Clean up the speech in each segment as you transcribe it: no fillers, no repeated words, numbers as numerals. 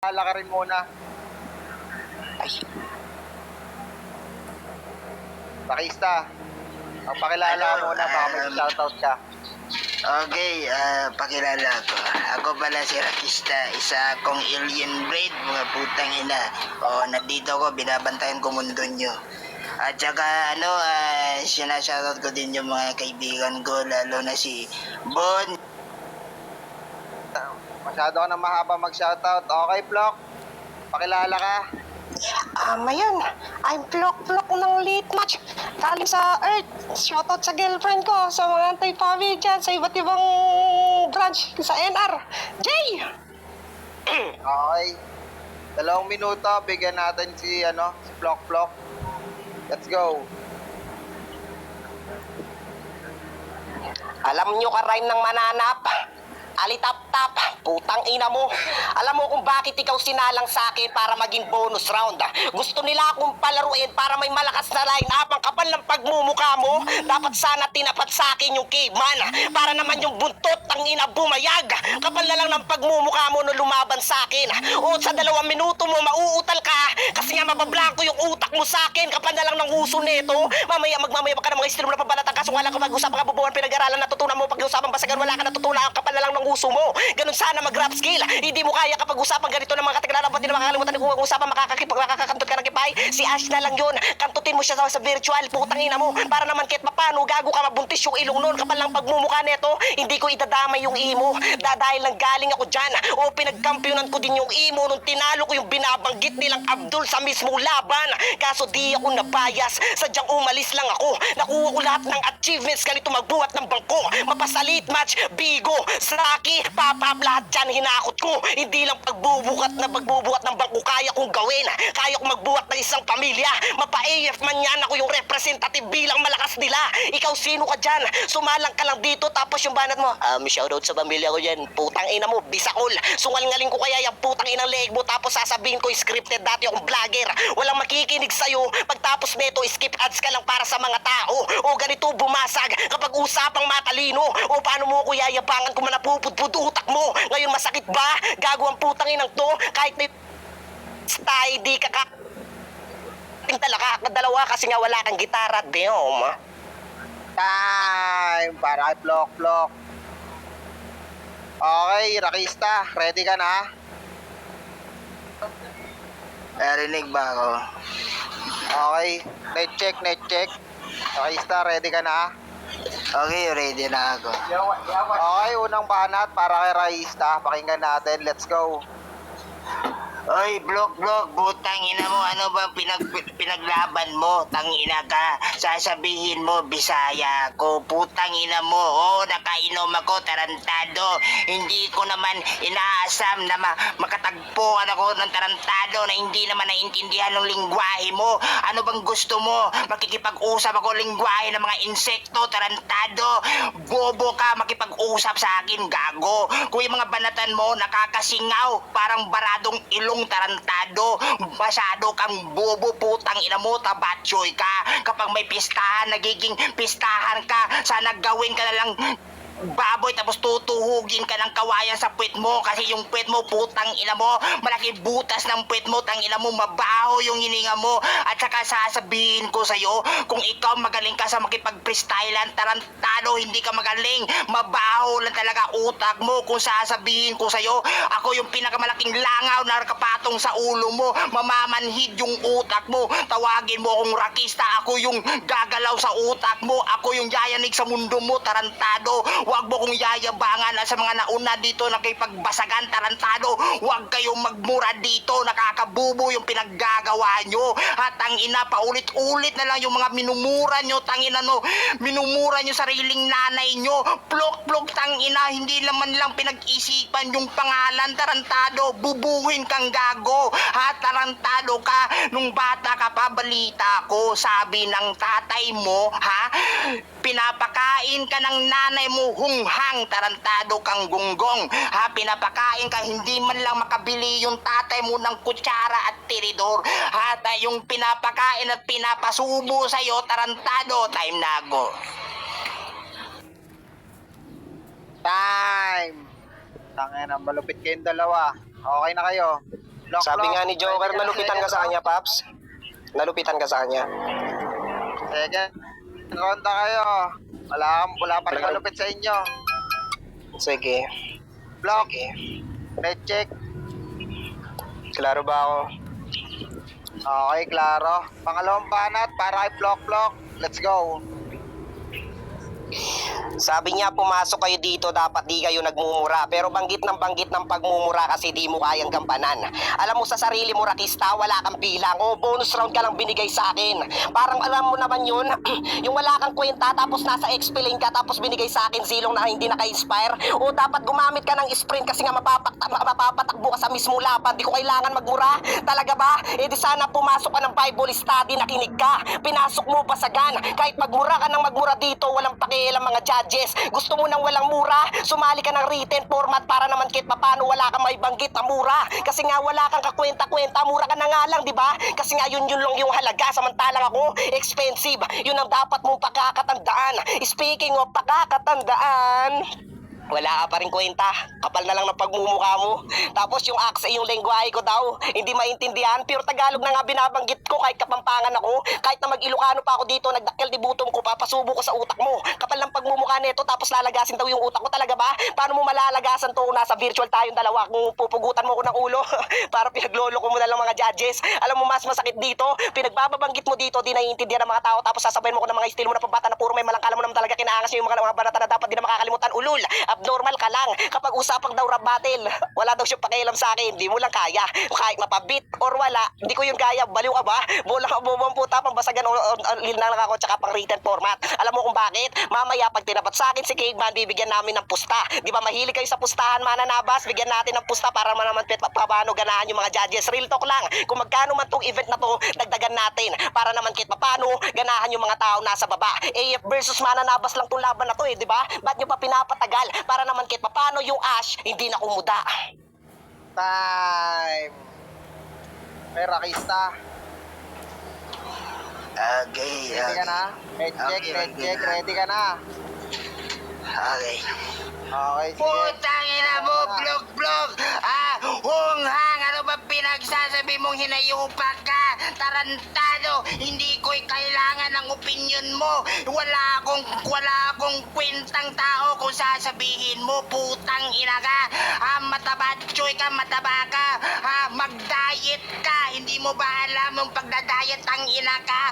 Pakilala ka rin muna. Pakista. Pakilala ka muna, baka may shoutout ka. Okay, pakilala ko. Ako pala si Rakista, isa akong alien breed, mga putang ina. Nandito ako, binabantayan ko mundo nyo. At saka, sinashoutout ko din yung mga kaibigan ko, lalo na si Bon. Masyado ka na mahaba mag-shoutout. Okay, Flock. Pakilala ka. Mayan, I'm Plok ng late match. Galing sa Earth. Shoutout sa girlfriend ko, sa mga anti-pavi dyan, sa iba't ibang branch, sa NR. Jay! Okay. 2 minuto, bigyan natin si Flock. Let's go. Alam nyo ka rhyme ng mananap. Alitap-tap, putang ina mo. Alam mo kung bakit ikaw sinalang sa akin para maging bonus round. Gusto nila akong palaruin para may malakas na line-up. Ang kapal ng pagmumukha mo. Dapat sana tinapat sa akin yung caveman. Para naman yung buntot ng ina bumayag. Kapal na lang ng pagmumukha mo no lumaban sa akin. O sa 2 minuto mo mauutal ka. Kasi nga mabablanko yung utak mo sa akin. Kapal na lang ng uso nito. Mamaya ka ng mga estilo na pambalatang. Kaso wala ka mag-usapan ka bubuhan pinag-aralan. Natutunan mo pag-usapan basagan. Wala ka natutunan. Ang kapal na lang ng uso mo. Ganun sana mag-rap skill. Hindi mo kaya kapag usapan ganito ng mga kategorya. Hindi na makakalimutan kung usapan makakakantot ka ng kipay. Si Ash na lang yun. Kantutin mo siya sa virtual. Putang ina mo. Para naman kahit mapano gago ka mabuntis yung ilong nun. Kapal lang pagmumukha neto. Hindi ko idadamay yung imo. Dahil lang galing ako dyan. O pinagkampyonan ko din yung imo nung tinalo ko yung binabanggit nilang Abdul sa mismong laban. Kaso di ako nabayas. Sadyang umalis lang ako. Nakuha ko lahat ng achievements. Ganito magbuhat ng bangko. Mapasalit match. Bigo. Saki. Papap lahat dyan hinakot ko. Hindi lang pagbubuhat ng bangko kaya kong gawin. Kaya kong magbuhat ng isang pamilya. Mapa-AF man yan ako yung representative bilang malakas nila. Ikaw sino ka dyan? Sumalang ka lang dito tapos yung banat mo. Shoutout sa pamilya ko dyan. Putang ina mo, bisakol. Sungal-ngaling ko kaya yung putang inang leeg mo tapos sasabihin ko scripted dati akong vlogger. Walang makikinig sa'yo. Pagtapos neto, skip ads ka lang para sa mga tao. O ganito bumasag kapag usapang matalino. O paano mo ko yayabangan kung manapupudpud utak mo? Ngayon masakit ba? Gago ang putang inang to. Kahit may stay, di ka talaga dalawa kasi nga wala kang gitara. Damn. Time para kay Flock. Okay, Rakista. Ready ka na? Narinig ba ako? Okay. Net check. Rakista, ready ka na? Okay, ready na ako. Okay, unang banat para kay Rakista. Pakinggan natin. Let's go. Oy, Blok, butang ina mo, ano ba pinaglaban mo? Tangina ka, sasabihin mo, Bisaya ko, putang ina mo, nakainom ako, tarantado. Hindi ko naman inaasam na makatagpuan ako ng tarantado na hindi naman naintindihan ng lingwahe mo. Ano bang gusto mo? Makikipag-usap ako lingwahe ng mga insekto, tarantado. Bobo ka, makipag-usap sa akin, gago. Kung yung mga banatan mo, nakakasingaw, parang baradong ilong tarantado. Masyado kang bobo, putang ina mo, tabatsoy ka. Kapag may pistahan, nagiging pistahan ka. Sana gawin ka na lang baboy tapos tutuhugin ka ng kawayan sa puwet mo kasi yung puwet mo putang ina mo, malaki butas ng puwet mo, tang ina mo, mabaho yung hininga mo. At saka sasabihin ko sa'yo, kung ikaw magaling ka sa makipag-freestylean, tarantado, hindi ka magaling, mabaho lang talaga utak mo. Kung sasabihin ko sa'yo, ako yung pinakamalaking langaw na kapatong sa ulo mo, mamamanhid yung utak mo. Tawagin mo akong Rakista, ako yung gagalaw sa utak mo, ako yung yayanig sa mundo mo, tarantado. Huwag mo kong yayabangan sa mga nauna dito na kay pagbasagan, tarantado. Huwag kayong magmura dito, nakakabubo yung pinaggagawa nyo. Tangina, paulit-ulit na lang yung mga minumura nyo, tangina no. Minumura nyo sariling nanay nyo. Plok, tangina, hindi naman lang pinag-isipan yung pangalan, tarantado. Bubuhin kang gago, tarantado ka. Nung bata ka pa, balita ko, sabi ng tatay mo, pinapakain ka ng nanay mo, hunghang, tarantado kang gunggong. Pinapakain ka, hindi man lang makabili yung tatay mo ng kutsara at tiridor. Yung pinapakain at pinapasubo sa'yo, tarantado. Time na go. Time. Tangina, malupit kayong dalawa. Okay na kayo. Block, Sabi block. nga ni Joker, Ready nalupitan ka sa second kanya, Paps. Nalupitan ka sa kanya. round. Second round na kayo. Wala pa rin malupit sa inyo. Sige. Block. Sige. Red check. Klaro ba ako? Okay, klaro. Pangalawang banat para kay block. Let's go. Sabi niya, pumasok kayo dito, dapat di kayo nagmumura. Pero banggit ng pagmumura kasi di mo kayang gampanan. Alam mo sa sarili mo, Rakista, wala kang bilang. O bonus round ka lang binigay sa akin. Parang alam mo naman yun, yung wala kang kwenta, tapos nasa XP lane ka, tapos binigay sa akin zilong na hindi naka-inspire. O dapat gumamit ka ng sprint kasi nga mapapatakbo ka sa mismo laban. Di ko kailangan magmura. Talaga ba? Eh di sana pumasok ka ng Bible study, nakinig ka. Pinasok mo pa sa gun. Kahit magmura ka ng magmura dito, walang pakialam mga judges. Gusto mo nang walang mura? Sumali ka ng written format para naman kahit papano wala kang may banggit na mura. Kasi nga wala kang kakwenta-kwenta, mura ka na nga lang, di ba? Kasi nga yun lang yung halaga, samantalang ako, expensive. Yun ang dapat mong pakakatandaan. Speaking of pakakatandaan, wala ka pa rin kwenta. Kapal na lang ng pagmumukha mo. Tapos yung yung lengguwahe ko daw, hindi maintindihan. Pure Tagalog na nga binabanggit ko kahit Kapampangan ako. Kahit na mag-Ilocano pa ako dito, nagdakkel di butom ko, papasubo ko sa utak mo. Kapal ng pagmumukha nito, tapos lalagasin daw yung utak ko. Talaga ba? Paano mo malalagasan to? Nasa virtual tayong dalawa. Kung pupugutan mo ko ng ulo, para pinaglolo ko mo na lang mga judges. Alam mo, mas masakit dito. Pinagbababanggit mo dito, di naiintindihan ng mga tao. Tapos sasabihin mo ko ng mga estilo mo na pambata na puro may malangkala mo naman talaga kinaangas yung mga banata na dapat di na makakalimutan. Ulul! Abnormal ka lang. Kapag usapang daw rap battle, wala daw siyang pakialam sa akin. Di mo lang kaya. Kahit mapabit or wala, di ko yun kaya. Baliw ka ba? Bolang bobong puta, pambasagan o linang ako tsaka pang written format. Alam mo kung bakit? Mamaya pag tinapat sa akin si Caveman, bibigyan namin ng pusta. Di ba mahilig kayo sa pustahan, mananabas? Bigyan natin ng pusta para naman paano ganahan yung mga judges. Real talk lang. Kung magkano man tong event na to, dagdagan natin. Para naman kahit paano ganahan yung mga tao nasa baba. AF versus mananabas lang tong laban na to di ba? Ba't nyo pa pinapatagal? Para naman kahit paano yung Ash hindi na kumuda. Time. May Rakista. Okay, Ready ka na? Red check. Ready ka na? Okay. Okay, sige. Putang ina mo, blog. Hunghang, ano ba pinagsasabi mong hinayupak ka? Tarantado, hindi ko'y kailangan ng opinion mo. Wala akong kwentang tao kung sasabihin mo, putang ina ka. Mataba, choy ka, mataba ka. Mag-diet ka, hindi mo ba alam yung pagdadiet ang ina ka?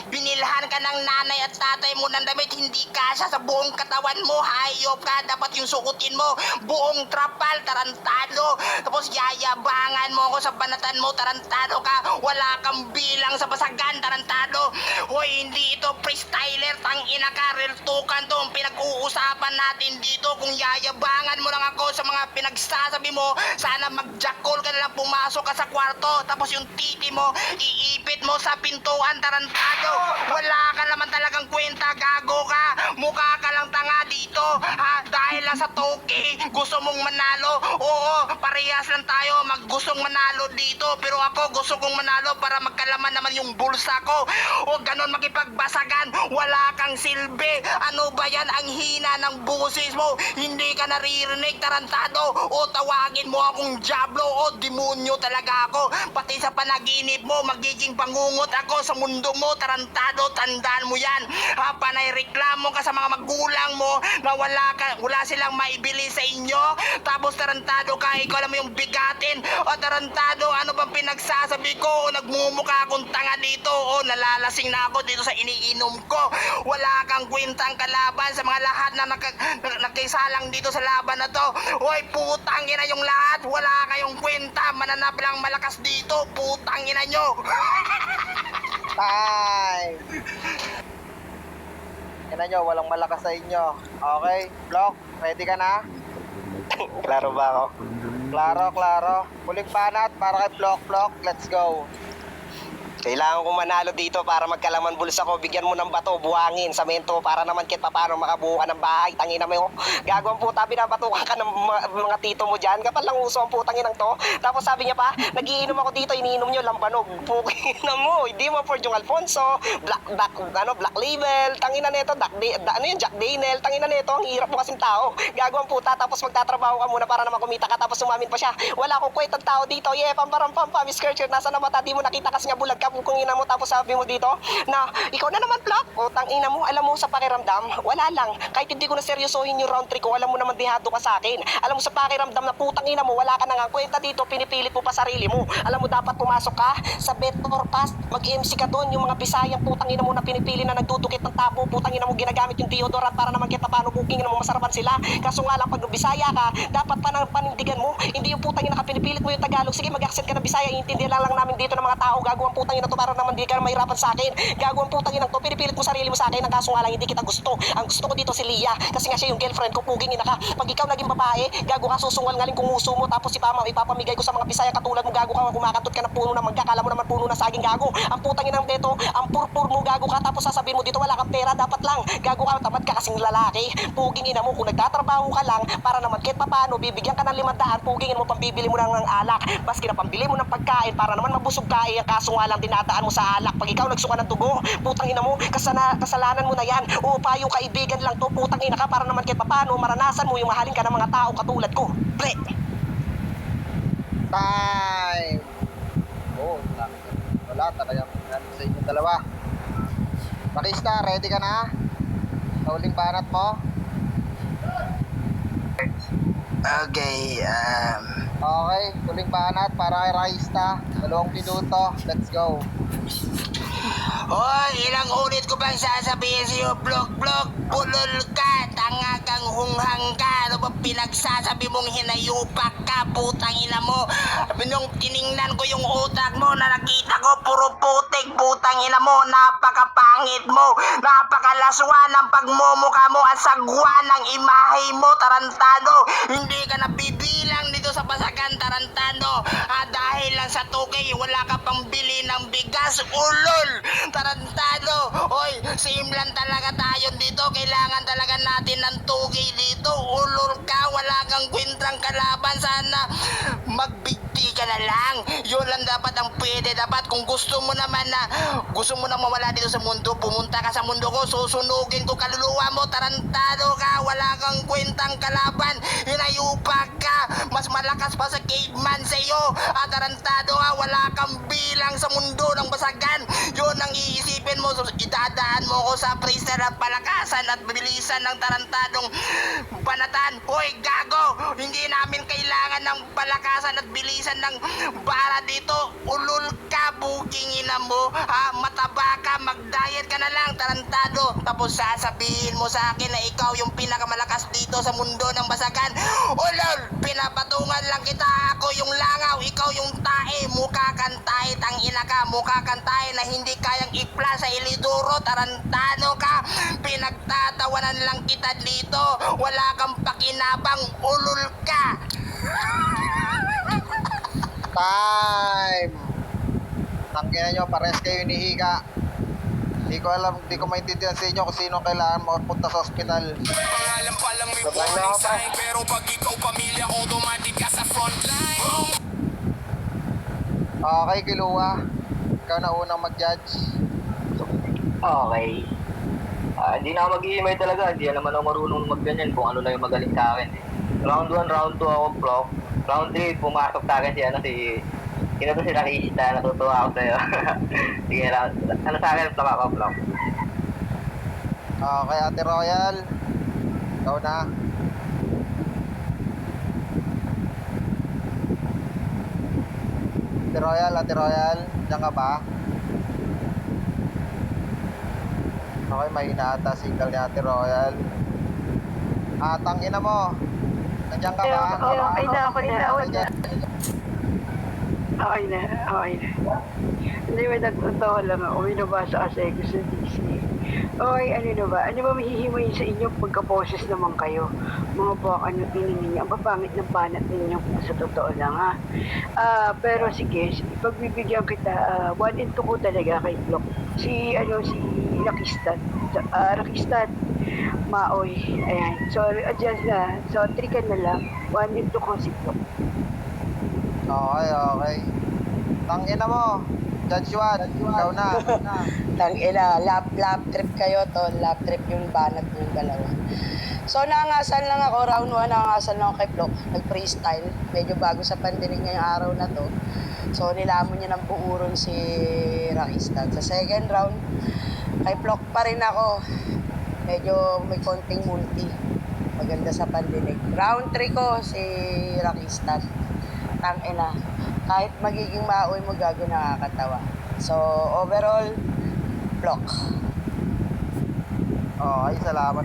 Binilhan ka ng nanay at tatay mo ng damit, hindi kasya sa buong katawan mo, hayop ka. Dapat yung sukutin mo, buong trapal, tarantado. Tapos yayabangan mo ako sa banatan mo, tarantado ka. Wala kang bilang sa basagan, tarantado. Hoy, hindi ito freestyler, tangina ka, real tukan to. Ang pinag-uusapan natin dito, kung yayabangan mo lang ako sa mga pinagsasabi mo, sana mag-jackal ka na lang, pumasok ka sa kwarto. Tapos yung titi mo, iipit mo sa pintuan, tarantado. Wala ka naman talagang kwenta, gago ka. Mukha ka lang tanga dito, dahil lang sa toki, gusto mong manalo. Oo, parehas lang tayo, gustong manalo dito. Pero ako, gusto kong manalo para magkalaman naman yung bulsa ko. O ganon makipagbasagan, wala kang silbi. Ano ba yan, ang hina ng busis mo? Hindi ka naririnig, tarantado. O tawagin mo akong Diablo o demonyo talaga ako. Pati sa panaginip mo, magiging pangungot ako sa mundo mo, tarantado. Tandaan mo yan. Panay reklamo ka sa mga magulang mo na wala silang maibili sa inyo. Tapos tarantado ka, ikaw alam mo yung bigatin. O tarantado, ano bang pinagsasabi ko? O nagmumukha akong tanga dito. O nalalasing na ako dito sa iniinom ko. Wala kang kwentang kalaban sa mga lahat na nagkisalang dito sa laban na to. Hoy, putang ina yung lahat. Wala kayong kwenta. Mananap lang malakas dito. Putang ina nyo. Time. Ina nyo, walang malakas sa inyo. Okay, block. Ready ka na? Klaro ba ako? Klaro. Huling banat para kay block. Let's go. Kailangan kong manalo dito para magkalaman bulsa ko. Bigyan mo ng bato, buhangin, samento para naman kahit paano makabuo ka ng bahay. Tangina mo, gagawang puta, binabatukan ka ng mga tito mo dyan. Kapal lang uso ang putang inang to. Tapos sabi niya pa, nagiinom ako dito, iniinom niyo lambanog. Pukina mo, hindi mo for yung Alfonso, Black Label, tangina nito, Jack Daniel, tangina nito, ang hirap mo kasing tao. Gagawang puta, tapos magtatrabaho ka muna para naman kumita ka, tapos umamin pa siya. Wala akong kwentang tao dito, pamparam, Miss Kircher, nasa na mata, di mo nakita kasi nga bulag ka, kung ina mo, tapos sabi mo dito, na ikaw na naman, Plak. O, tangina mo, alam mo sa pakiramdam, wala lang. Kahit hindi ko na seryosohin yung round 3 ko, alam mo naman dihado ka sa akin. Alam mo sa pakiramdam na putang ina mo, wala ka na nga kwenta dito, pinipilit mo pa sarili mo. Alam mo, dapat pumasok ka sa Betor Pass, mag-MC ka doon, yung mga Bisayang putang ina mo na pinipili na nagdudukit ng tabo, putang ina mo ginagagamit yung deodorant para naman kita paano booking na mo masarapan sila. Kaso nga lang, pag Bisaya ka, dapat panindigan mo, hindi yung putang ina ka pinipilit mo yung Tagalog. Sige, mag-accent ka ng Bisaya, iintindihan lang namin dito ng mga tao, gagawang putang ina to para naman di ka mahirapan sa akin. Gagawang putang ina to, pinipilit mo sarili mo sa akin, ang kaso nga lang hindi kita gusto. Ang gusto ko dito si Lia, kasi nga siya yung girlfriend ko, puging ina ka. Pag ikaw naging babae, gago ka, susungal ngaling kung uso mo, tapos ipapamigay ko sa mga Bisaya katulad mo, gago ka, kumakantot ka ng puno na mangga, kala mo naman puno na saging, gago. Ang putang ina dito, ang purpur mo, gago ka, tapos sasabihin mo dito wala kang pera, dapat lang, gago ka, tamad ka kasing lalaki. Puging ina mo, kung nagtatrabaho ka lang, para naman kahit papaano, bibigyan ka ng 500, puging ina mo, pambibili mo ng alak, maski na pambili mo ng pagkain, para naman mabusog ka, ang kaso nga lang dinadaan mo sa alak. Pag ikaw nagsuka ng dugo, putang ina mo, kasalanan mo na yan. O payo kaibigan lang to, putang ina ka, para naman kahit papaano, maranasan mo yung mahalin ka ng mga tao katulad ko. Pre! Time! Oh, wala talagang ano sa inyong dalawa. Pakista, ready ka na? Sa huling banat mo? Okay, Okay, huling banat para kay Raista. 2 minuto, let's go. Hoy, ilang ulit ko bang sasabihin sa'yo, blok, bulol ka, tanga kang hunghang ka, ano ba pinagsasabi mong hinayupak ka, putang ina mo. Nung tiningnan ko yung utak mo, na nakita ko, puro putik, putang ina mo, napakapangit mo, napakalaswa ng pagmumukha mo, at sagwa ng imahe mo, tarantado, hindi ka nabibilang dito sa Basagan, tarantado, dahil lang sa tukay, wala ka pang bili ng bigas, ulol, tarantado. Hoy, same lang talaga tayo dito. Kailangan talaga natin ng tugay dito. Ulol ka, wala kang kwentang kalaban. Sana magbigti ka na lang. Yun lang dapat ang pwede. Dapat kung gusto mo naman na mawala dito sa mundo, pumunta ka sa mundo ko, susunugin ko kaluluwa mo, tarantado ka, wala kang kwentang kalaban, hinayupak ka, mas malakas pa sa caveman sa'yo, tarantado ka, wala kang bilang sa mundo ng Basagan. Yun ang iisipin mo, idadaan mo ko sa freezer at palakasan at bilisan ng tarantadong banatan. Hoy, gago, hindi namin kailangan ng palakasan at bilisan ng bara dito. Ulul ka, booking ina mo, mataba ka, mag-diet ka na lang, tarantado. Tapos sasabihin mo sa akin na ikaw yung pinakamalakas dito sa mundo ng Basagan. Ulol, pinapatungan lang kita, ako yung langaw, ikaw yung tae, mukha kang tae, tangina ka, mukha kang tae na hindi kayang ipla sa iliduro, tarantado ka, pinagtatawanan lang kita dito, wala kang pakinabang, ulul ka. Time! Tanggihan nyo, pares kayo inihiga. Hindi ko maintindihan sa inyo kung sino kailangan mapunta sa ospital. Pangalan pa lang may warning sign, pero pag ikaw pamilya, automatic ka sa frontline. Okay, Kilua. Ikaw na unang mag-judge. Okay. Hindi na ako mag-email talaga. Hindi naman ako marunong magganyan kung ano lang yung magaling sa akin. Round 1, round 2 ako block. Round 3, pumasok sa akin sino to si Rakista, natutuwa ako sa'yo. Sige, ano sa akin, block ako, block. Okay, Ate Royal. Ikaw na. Ate Royal. Diyan ka ba? Okay, mahina ata signal ni Ate Royal. Tangina mo. Nandiyan ka ba? Okay na. Hindi, may nagtatawa lang ako. May nabasa kasi ko sa DC. Okay, ano na ba? Ano ba mahihimay sa inyo pagka-boses naman kayo? Mga baka ano tiningin niyo, ang papangit ng banat ninyo sa totoo lang ha. Pero sige, pagbibigyan kita, 1 and 2 ko talaga kay Block. Si Rakistan. Rakistan, Maoy, ayan. So, adjust na. So, 3 ka na lang. 1 and 2 ko si Block. Okay, okay. Tangina mo. Judge Juan, ikaw na. Tangina, lap trip kayo to, lap trip yung banat yung dalawa. So nangangasan lang ako, round 1, nangangasan lang ako kay Flock, nag-freestyle, medyo bago sa pandinig niya yung araw na to. So nilamon niya ng buuron si Rakistan. Sa second round, kay Flock pa rin ako, medyo may konting multi, maganda sa pandinig. Round 3 ko si Rakistan, tangina, kahit magiging maoy mo gago nakakatawa. So overall, Flock. Okay, salamat.